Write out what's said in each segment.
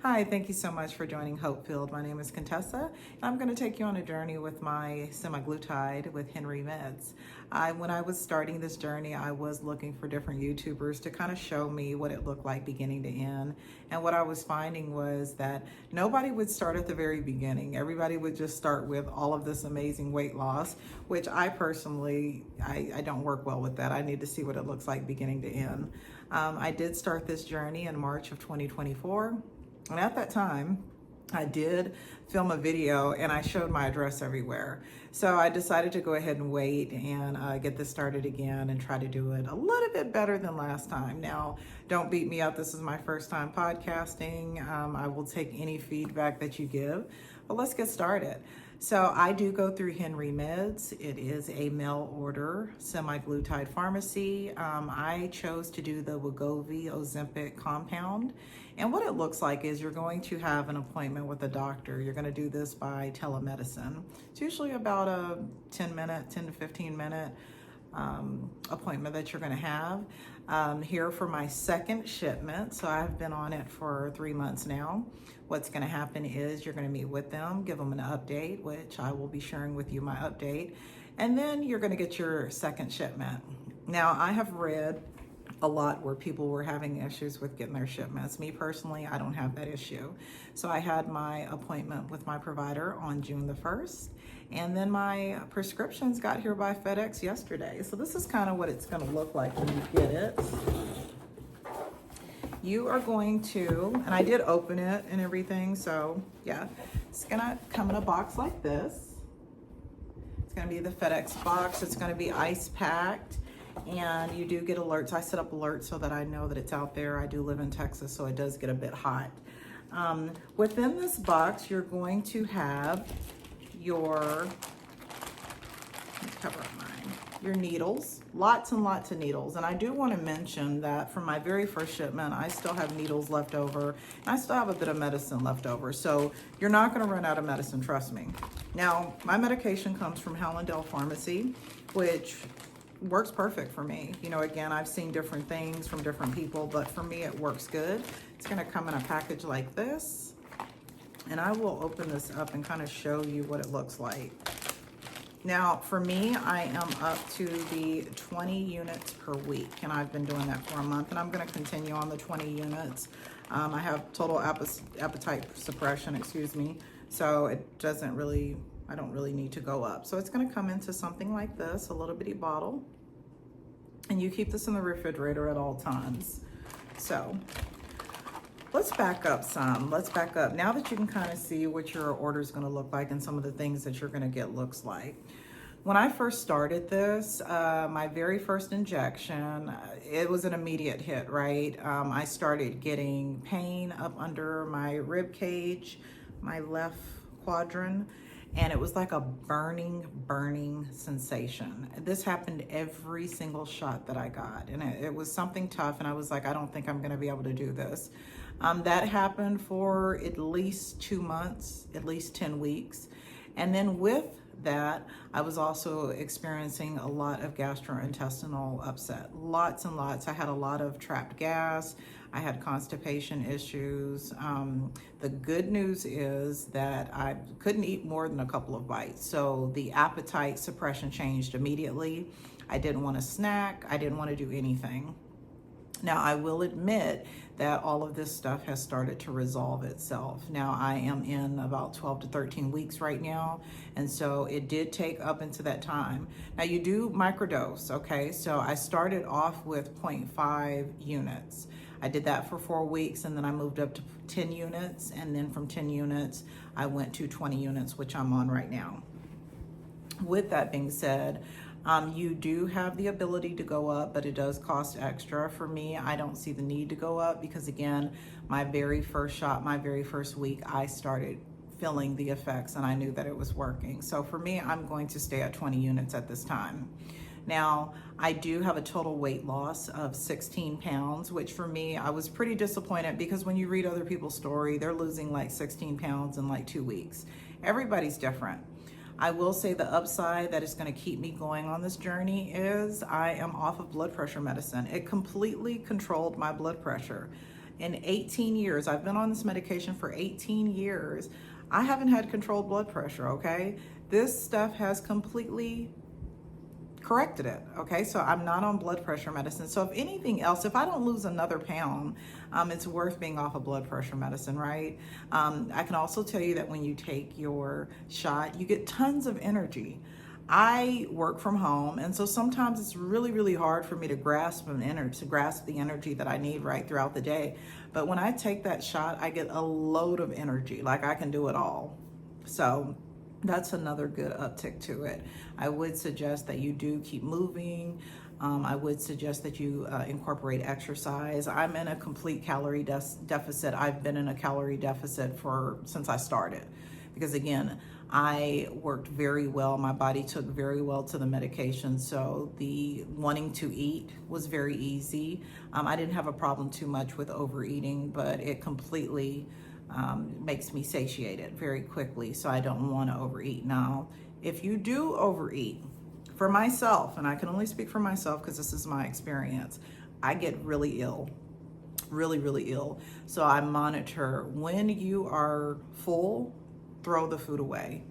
Hi, thank you so much for joining Hope Field. My name is Contessa, and I'm going to take you on a journey with my semaglutide with Henry Meds. When I was starting this journey, I was looking for different YouTubers to kind of show me what it looked like beginning to end. And what I was finding was that nobody would start at the very beginning. Everybody would just start with all of this amazing weight loss, which I personally, I don't work well with that. I need to see what it looks like beginning to end. I did start this journey in March of 2024. And at that time, I did film a video and I showed my address everywhere. So I decided to go ahead and wait and get this started again and try to do it a little bit better than last time. Now, don't beat me up. This is my first time podcasting. I will take any feedback that you give, but let's get started. So I do go through Henry Meds. It is a mail order semaglutide pharmacy. I chose to do the Wegovy Ozempic compound. And what it looks like is you're going to have an appointment with a doctor. You're going to do this by telemedicine. It's usually about a 10 to 15 minute appointment that you're going to have. Here for my second shipment. So I've been on it for 3 months now. What's going to happen is you're going to meet with them, give them an update, which I will be sharing with you my update. And then you're going to get your second shipment. Now, I have read a lot where people were having issues with getting their shipments. Me personally, I don't have that issue. So I had my appointment with my provider on June the 1st, and then my prescriptions got here by FedEx yesterday. So this is kind of what it's going to look like when you get it. You are going to, and I did open it and everything, so yeah, it's gonna come in a box like this. It's gonna be the FedEx box. It's gonna be ice packed. And you do get alerts. I set up alerts so that I know that it's out there. I do live in Texas, so it does get a bit hot. Within this box, you're going to have your, cover up mine, your needles, lots and lots of needles. And I do want to mention that from my very first shipment, I still have needles left over, and I still have a bit of medicine left over. So you're not going to run out of medicine, trust me. Now, my medication comes from Hallandale Pharmacy, which works perfect for me. You know, again, I've seen different things from different people, but for me, it works good. It's gonna come in a package like this, and I will open this up and kind of show you what it looks like. Now, for me, I am up to the 20 units per week, and I've been doing that for a month, and I'm gonna continue on the 20 units. I have total appetite suppression, so it doesn't really, I don't really need to go up. So it's gonna come into something like this, a little bitty bottle. And you keep this in the refrigerator at all times. So let's back up some. Let's back up. Now that you can kind of see what your order is gonna look like and some of the things that you're gonna get looks like. When I first started this, my very first injection, it was an immediate hit, right? I started getting pain up under my rib cage, my left quadrant, and it was like a burning sensation. This happened every single shot that I got, and it was something tough, and I was like, I don't think I'm gonna be able to do this. That happened for at least 2 months, at least 10 weeks. And then with that, I was also experiencing a lot of gastrointestinal upset, lots and lots. I had a lot of trapped gas. I had constipation issues. The good news is that I couldn't eat more than a couple of bites. So the appetite suppression changed immediately. I didn't want to snack. I didn't want to do anything. Now, I will admit that all of this stuff has started to resolve itself. Now, I am in about 12 to 13 weeks right now, and so it did take up into that time. Now, you do microdose, okay? So I started off with 0.5 units. I did that for 4 weeks, and then I moved up to 10 units, and then from 10 units, I went to 20 units, which I'm on right now. With that being said, you do have the ability to go up, but it does cost extra. For me, I don't see the need to go up because, again, my very first shot, my very first week, I started feeling the effects and I knew that it was working. So for me, I'm going to stay at 20 units at this time. Now, I do have a total weight loss of 16 pounds, which for me, I was pretty disappointed because when you read other people's story, they're losing like 16 pounds in like 2 weeks. Everybody's different. I will say the upside that is going to keep me going on this journey is I am off of blood pressure medicine. It completely controlled my blood pressure. in 18 years, I've been on this medication for 18 years, I haven't had controlled blood pressure, okay? This stuff has completely corrected it, okay? So I'm not on blood pressure medicine. So if anything else, if I don't lose another pound, it's worth being off of blood pressure medicine, right? I can also tell you that when you take your shot, you get tons of energy. I work from home, and so sometimes it's really, really hard for me to grasp the energy that I need right throughout the day. But when I take that shot, I get a load of energy, like I can do it all. So that's another good uptick to it. I would suggest that you do keep moving. I would suggest that you incorporate exercise. I'm in a complete calorie deficit. I've been in a calorie deficit since I started, because again, I worked very well. My body took very well to the medication, so the wanting to eat was very easy. I didn't have a problem too much with overeating, but it completely makes me satiated very quickly, so I don't want to overeat. Now, if you do overeat, for myself, and I can only speak for myself because this is my experience, I get really ill, really, really ill. So I monitor when you are full, throw the food away.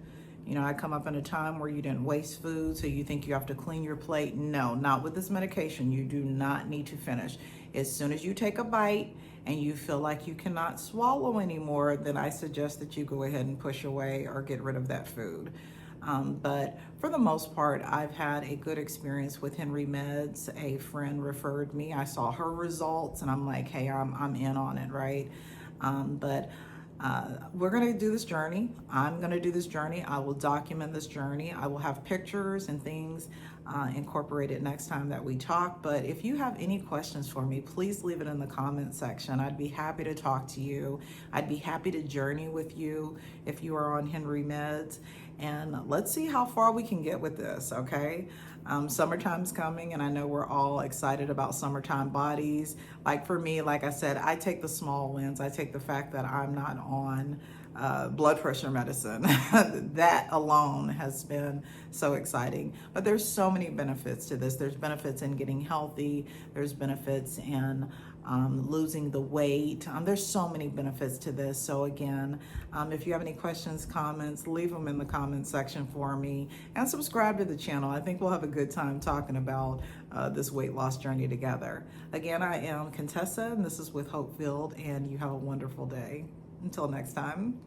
You know, I come up in a time where you didn't waste food, so you think you have to clean your plate. No, not with this medication. You do not need to finish. As soon as you take a bite and you feel like you cannot swallow anymore, then I suggest that you go ahead and push away or get rid of that food. But for the most part, I've had a good experience with Henry Meds. A friend referred me. I saw her results and I'm like, hey, I'm in on it, right? We're going to do this journey. I'm going to do this journey. I will document this journey. I will have pictures and things incorporated next time that we talk. But if you have any questions for me, please leave it in the comment section. I'd be happy to talk to you. I'd be happy to journey with you if you are on Henry Meds. And let's see how far we can get with this, okay? Summertime's coming, and I know we're all excited about summertime bodies. Like for me, like I said, I take the small wins. I take the fact that I'm not on blood pressure medicine. That alone has been so exciting. But there's so many benefits to this. There's benefits in getting healthy. There's benefits in losing the weight. There's so many benefits to this. So again, if you have any questions, comments, leave them in the comment section for me, and subscribe to the channel. I think we'll have a good time talking about this weight loss journey together. Again, I am Contessa, and this is with Hopefield, and you have a wonderful day. Until next time.